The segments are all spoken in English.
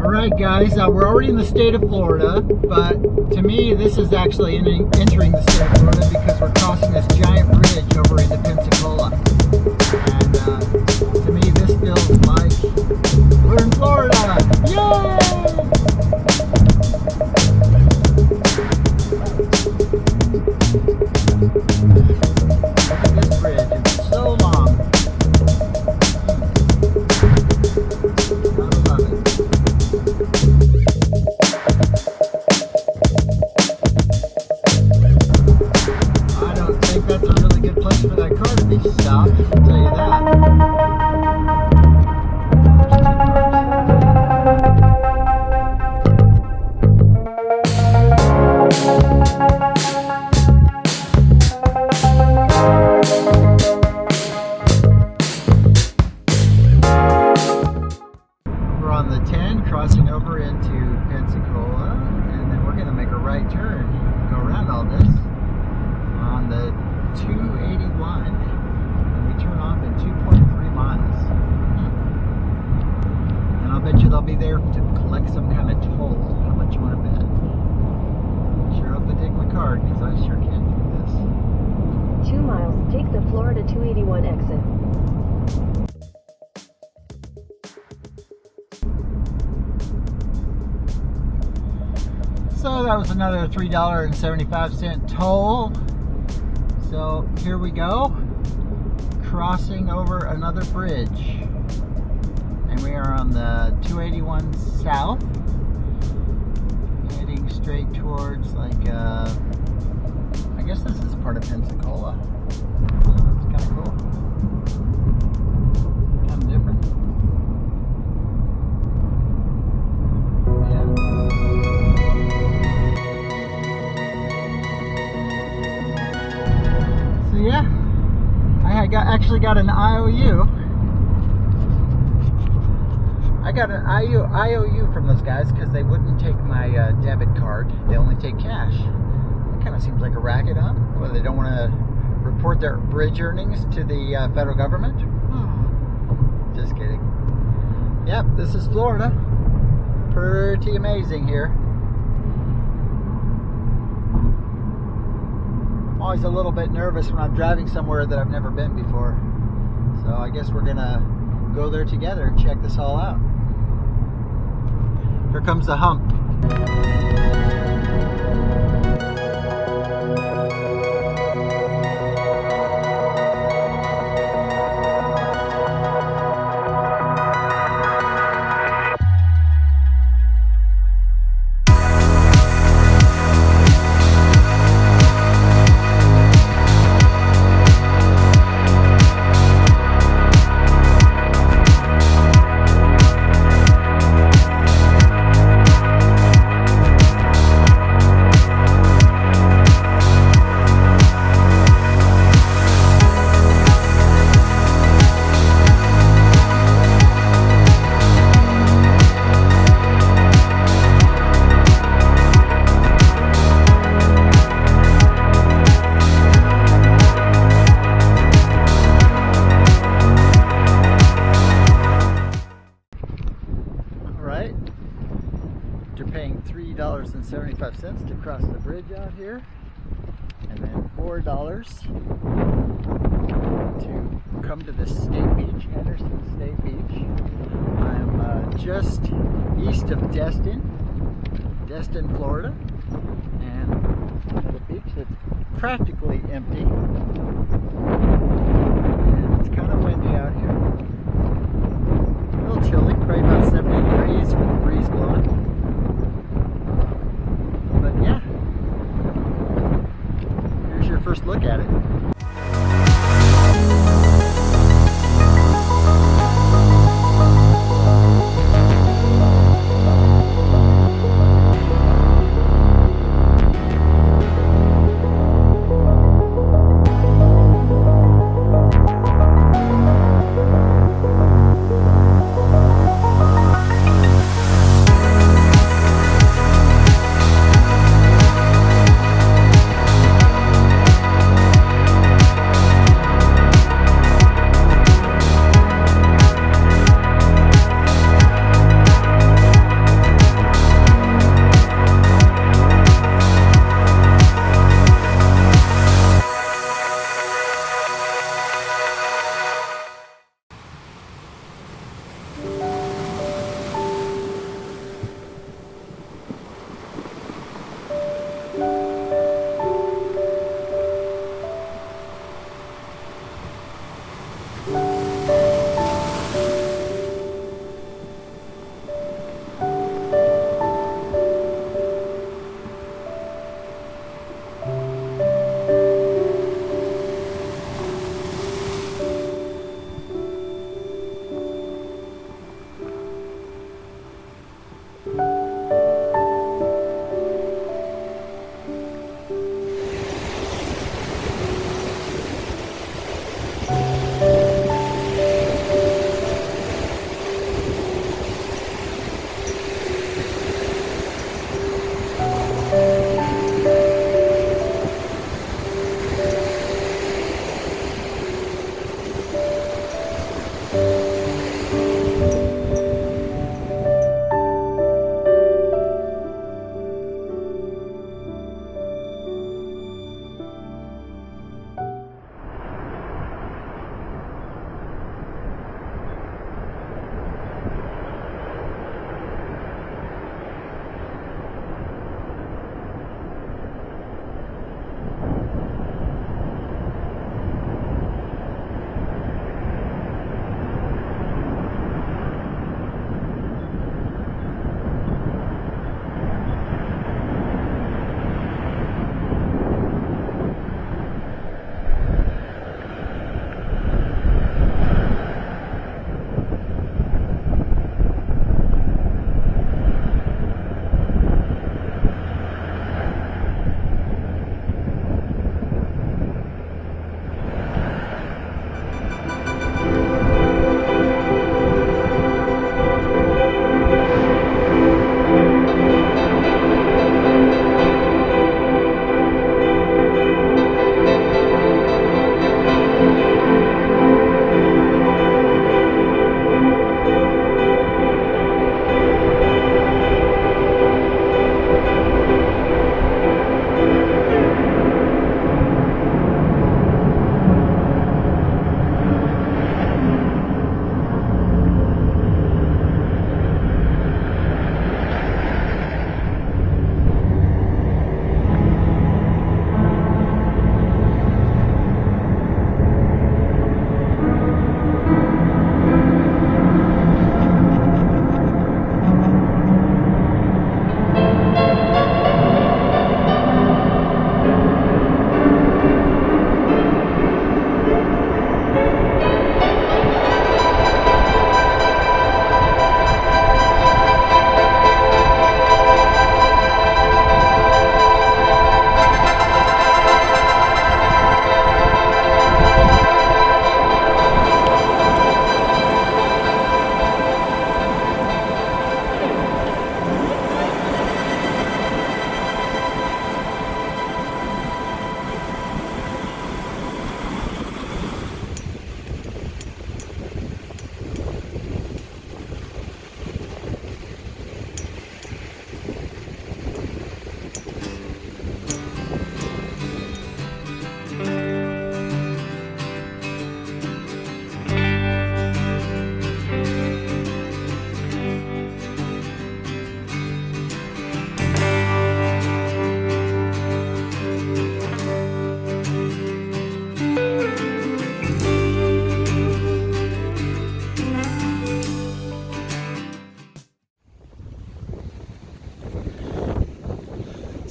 Alright guys, we're already in the state of Florida, but to me this is actually entering the state of Florida because we're crossing this giant bridge over into Pensacola. And to me this feels like we're in Florida! Yay! Look at this bridge, it's so long. Gotta love it. That's a really good place for that car to be stopped, I'll tell you that. We're on the 10 crossing over into Pensacola, and then we're going to make a right turn, go around all this on the 281, and we turn off in 2.3 miles. And I'll bet you they'll be there to collect some kind of toll. How much you want to bet? Sure hope they take my card, because I sure can't do this. 2 miles, take the Florida 281 exit. So that was another $3.75 toll. So here we go, crossing over another bridge, and we are on the 281 south, heading straight towards I guess this is part of Pensacola. It's kind of cool, kind of different. Yeah, I actually got an IOU. I got an IOU from those guys because they wouldn't take my debit card. They only take cash. It kind of seems like a racket, huh? Well, they don't want to report their bridge earnings to the federal government? Just kidding. Yep, this is Florida. Pretty amazing here. Always a little bit nervous when I'm driving somewhere that I've never been before. So I guess we're gonna go there together and check this all out. Here comes the hump. You're paying $3.75 to cross the bridge out here, and then $4 to come to the state beach, Henderson State Beach. I'm just east of Destin, Florida, and at a beach that's practically empty. And it's kind of windy out here. A little chilly, probably about 70 degrees with the breeze blowing. But yeah, here's your first look at it.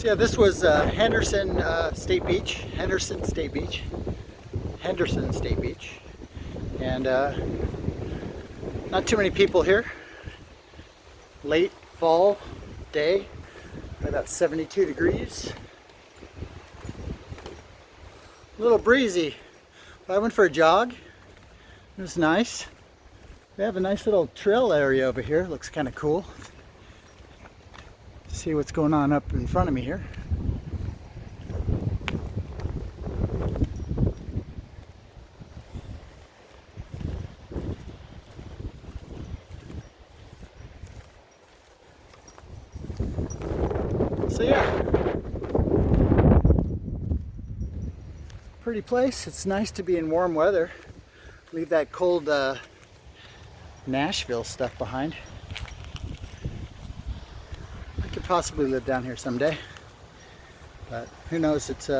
So yeah, this was Henderson State Beach, Henderson State Beach, and not too many people here. Late fall day, about 72 degrees. A little breezy, but I went for a jog. It was nice. They have a nice little trail area over here. Looks kind of cool. See what's going on up in front of me here. So yeah, pretty place. It's nice to be in warm weather. Leave that cold Nashville stuff behind. I could possibly live down here someday, but who knows. It's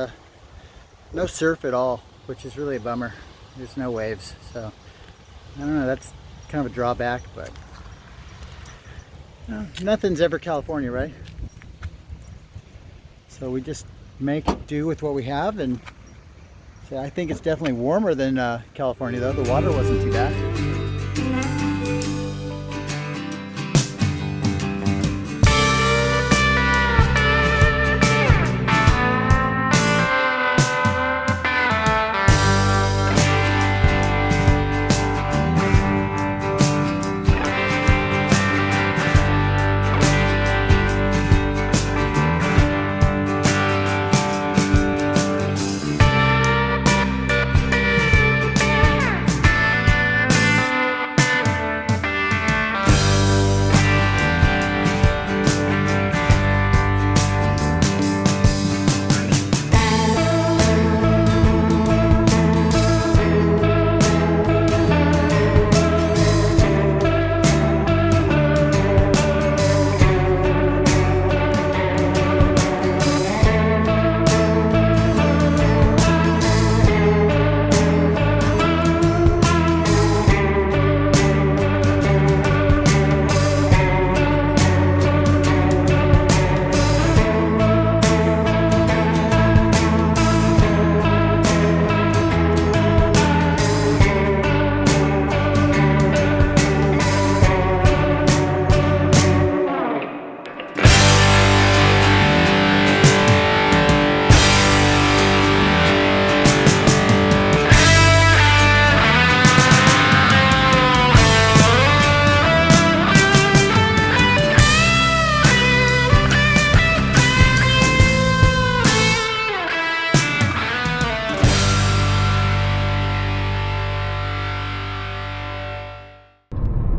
no surf at all, which is really a bummer. There's no waves, so I don't know, that's kind of a drawback, but nothing's ever California, right? So we just make do with what we have, and so I think it's definitely warmer than California, though. The water wasn't too bad.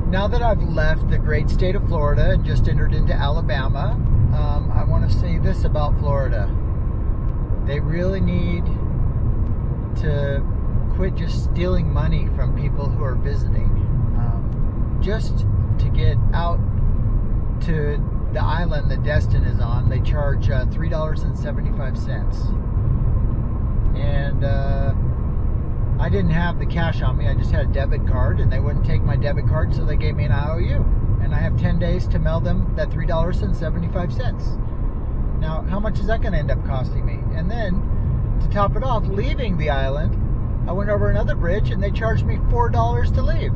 Now that I've left the great state of Florida and just entered into Alabama, I want to say this about Florida. They really need to quit just stealing money from people who are visiting. Just to get out to the island that Destin is on, they charge $3.75. And I didn't have the cash on me. I just had a debit card, and they wouldn't take my debit card, so they gave me an IOU. And I have 10 days to mail them that $3.75. Now, how much is that going to end up costing me? And then, to top it off, leaving the island, I went over another bridge, and they charged me $4 to leave.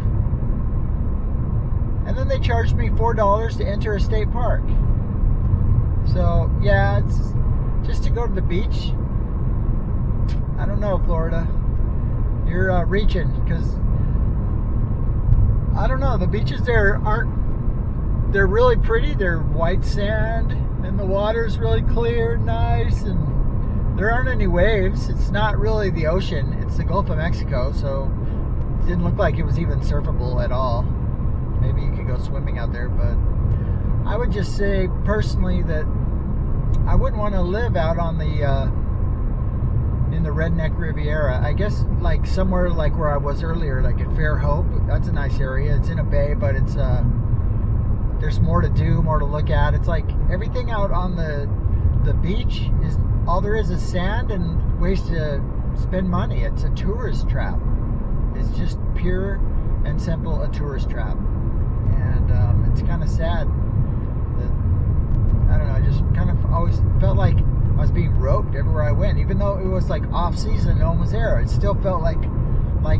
And then they charged me $4 to enter a state park. So, yeah, it's just to go to the beach. I don't know, Florida. You're reaching, because I don't know, the beaches there they're really pretty. They're white sand, and the water's really clear, nice, and there aren't any waves. It's not really the ocean, it's the Gulf of Mexico, so it didn't look like it was even surfable at all. Maybe you could go swimming out there, but I would just say personally that I wouldn't want to live out on the in the Redneck Riviera. I guess like somewhere like where I was earlier, like at Fairhope. That's a nice area. It's in a bay, but it's there's more to do, more to look at. It's like everything out on the beach is all there is sand and ways to spend money. It's a tourist trap. It's just pure and simple a tourist trap, and it's kind of sad that, I don't know, I just kind of always felt like I was being roped everywhere I went, even though it was like off season, no one was there. It still felt like I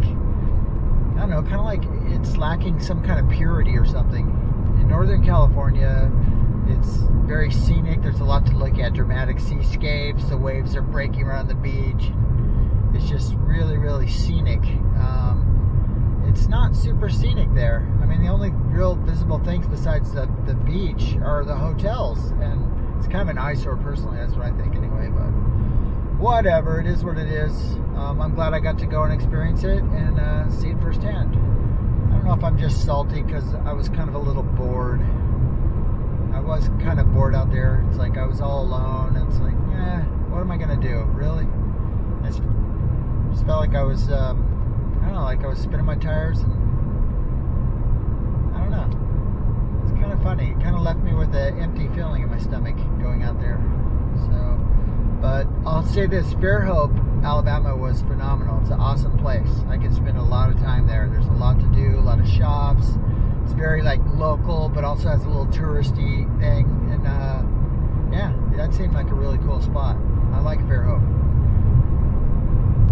don't know, kind of like it's lacking some kind of purity or something. In Northern California, it's very scenic. There's a lot to look at, dramatic seascapes. The waves are breaking around the beach. It's just really, really scenic. It's not super scenic there. I mean, the only real visible things besides the beach are the hotels, and it's kind of an eyesore personally. That's what I think anyway, but whatever, it is what it is. I'm glad I got to go and experience it and see it firsthand. I don't know if I'm just salty because I was kind of a little bored. I was kind of bored out there. It's like I was all alone. It's like, what am I going to do? Really? I just felt like I was, I don't know, like I was spinning my tires, and I don't know. It's kind of funny. It kind of left me with an empty feeling in my stomach going out there. So, but I'll say this, Fairhope, Alabama was phenomenal. It's an awesome place. I could spend a lot of time there. There's a lot to do, a lot of shops. It's very like local, but also has a little touristy thing. And yeah, that seemed like a really cool spot. I like Fairhope.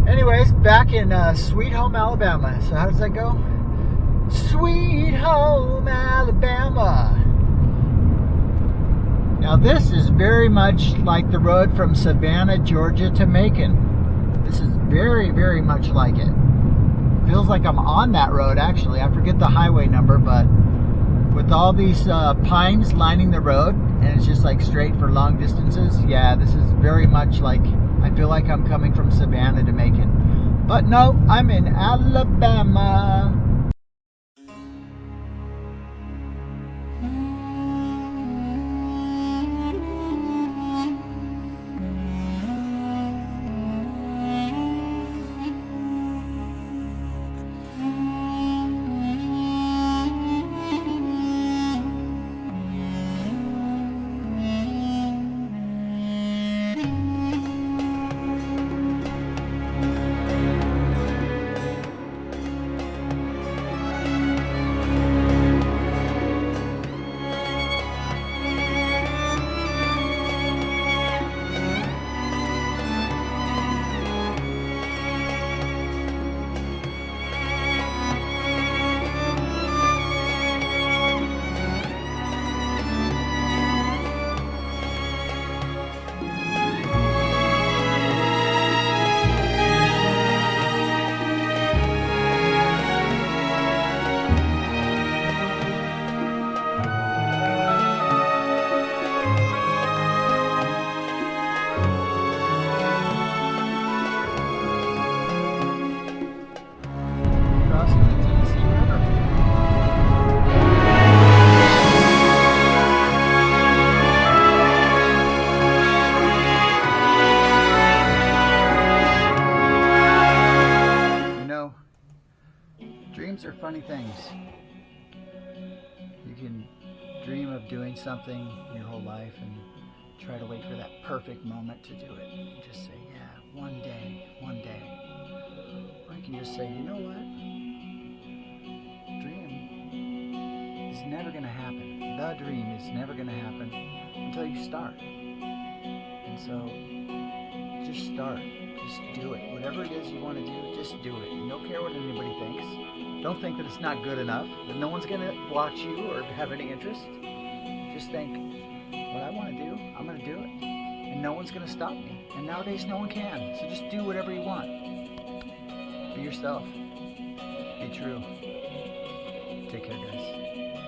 Anyways, back in Sweet Home, Alabama. So how does that go? Sweet Home, Alabama. Now this is very much like the road from Savannah, Georgia to Macon. This is very, very much like it. Feels like I'm on that road actually. I forget the highway number, but with all these pines lining the road, and it's just like straight for long distances. Yeah, this is very much like, I feel like I'm coming from Savannah to Macon. But no, I'm in Alabama. Dreams are funny things. You can dream of doing something your whole life and try to wait for that perfect moment to do it. And just say, yeah, one day. Or you can just say, you know what? Dream is never going to happen. The dream is never going to happen until you start. And so, just start. Just do it. Whatever it is you want to do, just do it. You don't care what anybody thinks. Don't think that it's not good enough, that no one's going to watch you or have any interest. Just think, what I want to do, I'm going to do it. And no one's going to stop me. And nowadays, no one can. So just do whatever you want. Be yourself. Be true. Take care, guys.